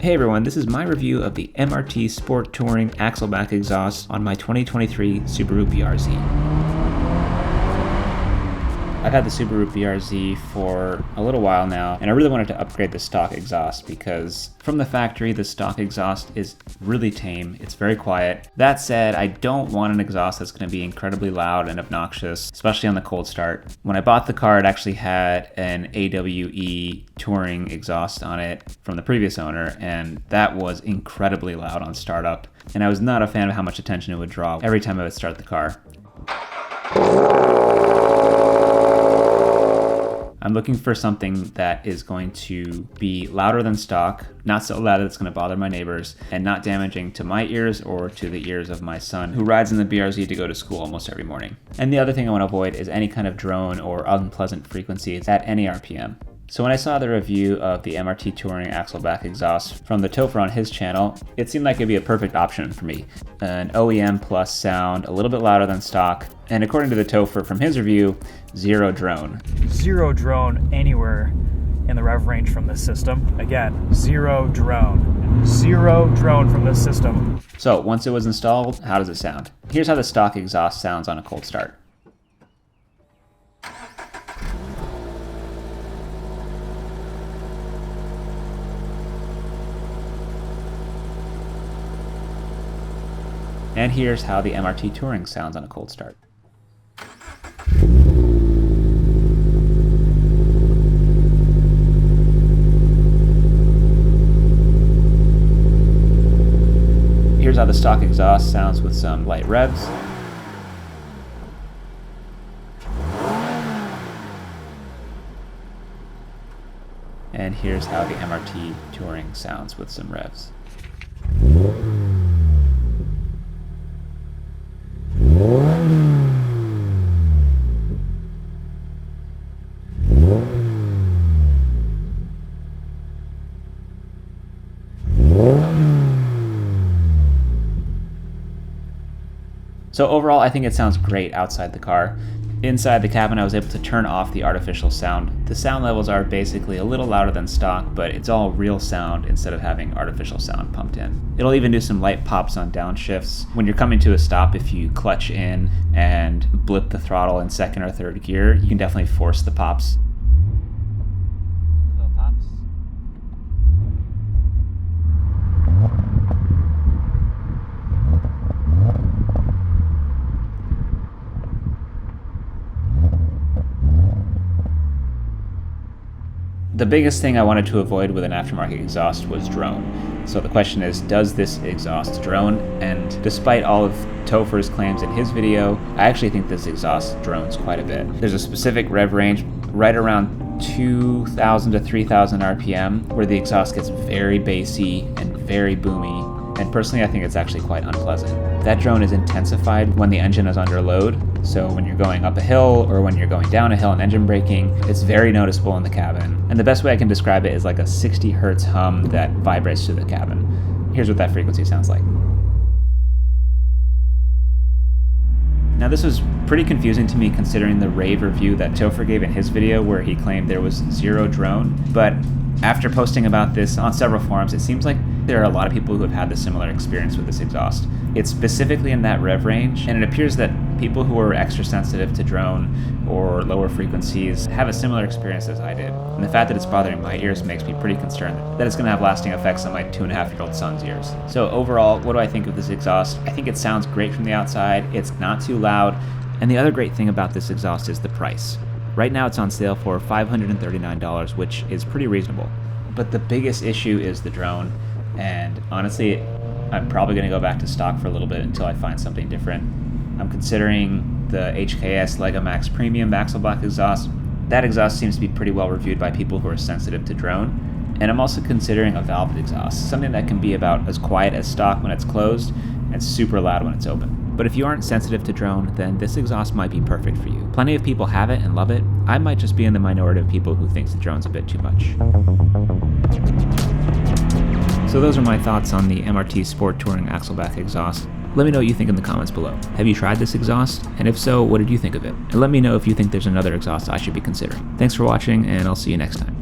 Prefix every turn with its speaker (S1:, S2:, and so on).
S1: Hey everyone, this is my review of the MRT Sport Touring Axleback exhaust on my 2023 Subaru BRZ. I've had the Subaru BRZ for a little while now, and I really wanted to upgrade the stock exhaust because from the factory, the stock exhaust is really tame. It's very quiet. That said, I don't want an exhaust that's going to be incredibly loud and obnoxious, especially on the cold start. When I bought the car, it actually had an AWE Touring exhaust on it from the previous owner, and that was incredibly loud on startup, and I was not a fan of how much attention it would draw every time I would start the car. I'm looking for something that is going to be louder than stock, not so loud that it's going to bother my neighbors, and not damaging to my ears or to the ears of my son, who rides in the BRZ to go to school almost every morning. And the other thing I want to avoid is any kind of drone or unpleasant frequencies at any RPM. So when I saw the review of the MRT Touring Axleback exhaust from TheTopher on his channel, it seemed like it'd be a perfect option for me. An OEM plus sound, a little bit louder than stock, and according to TheTopher from his review, zero drone.
S2: Zero drone anywhere in the rev range from this system. Again, zero drone. Zero drone from this system.
S1: So once it was installed, how does it sound? Here's how the stock exhaust sounds on a cold start. And here's how the MRT Touring sounds on a cold start. Here's how the stock exhaust sounds with some light revs. And here's how the MRT Touring sounds with some revs. So overall, I think it sounds great outside the car. Inside the cabin, I was able to turn off the artificial sound. The sound levels are basically a little louder than stock, but it's all real sound instead of having artificial sound pumped in. It'll even do some light pops on downshifts. When you're coming to a stop, if you clutch in and blip the throttle in second or third gear, you can definitely force the pops. The biggest thing I wanted to avoid with an aftermarket exhaust was drone. So the question is, does this exhaust drone? And despite all of Topher's claims in his video, I actually think this exhaust drones quite a bit. There's a specific rev range right around 2,000 to 3,000 RPM where the exhaust gets very bassy and very boomy. And personally, I think it's actually quite unpleasant. That drone is intensified when the engine is under load. So when you're going up a hill or when you're going down a hill and engine braking, it's very noticeable in the cabin. And the best way I can describe it is like a 60 hertz hum that vibrates through the cabin. Here's what that frequency sounds like. Now this was pretty confusing to me considering the rave review that Topher gave in his video where he claimed there was zero drone, but after posting about this on several forums, it seems like there are a lot of people who have had the similar experience with this exhaust. It's specifically in that rev range, and it appears that people who are extra sensitive to drone or lower frequencies have a similar experience as I did. And the fact that it's bothering my ears makes me pretty concerned that it's going to have lasting effects on my 2.5-year-old son's ears. So overall, what do I think of this exhaust? I think it sounds great from the outside, it's not too loud, and the other great thing about this exhaust is the price. Right now it's on sale for $539, which is pretty reasonable. But the biggest issue is the drone, and honestly, I'm probably going to go back to stock for a little bit until I find something different. I'm considering the HKS Lego Max Premium Axleback exhaust. That exhaust seems to be pretty well reviewed by people who are sensitive to drone. And I'm also considering a valved exhaust, something that can be about as quiet as stock when it's closed and super loud when it's open. But if you aren't sensitive to drone, then this exhaust might be perfect for you. Plenty of people have it and love it. I might just be in the minority of people who thinks the drone's a bit too much. So those are my thoughts on the MRT Sport Touring Axleback exhaust. Let me know what you think in the comments below. Have you tried this exhaust? And if so, what did you think of it? And let me know if you think there's another exhaust I should be considering. Thanks for watching, and I'll see you next time.